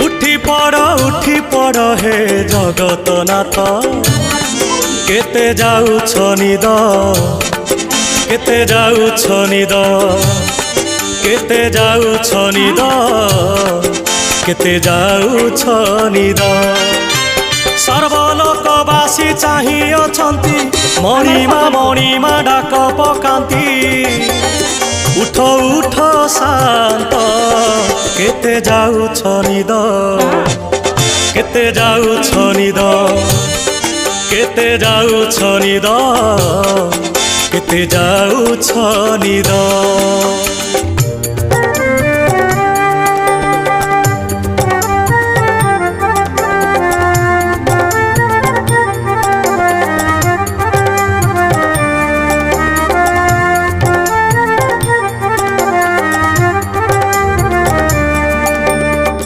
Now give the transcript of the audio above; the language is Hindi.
उठी पड़ हे जगतनाथ केते जाउछ निद केते जाउछ निद केते जाउछ निद केते जाउछ निद सर्वलोकवासी चाहि अछंती मणिमा डाक पकांती उठ उठ शांत केते जाउछ निद केते जाउछ निद केते जाउछ निद केते जाउछ निद।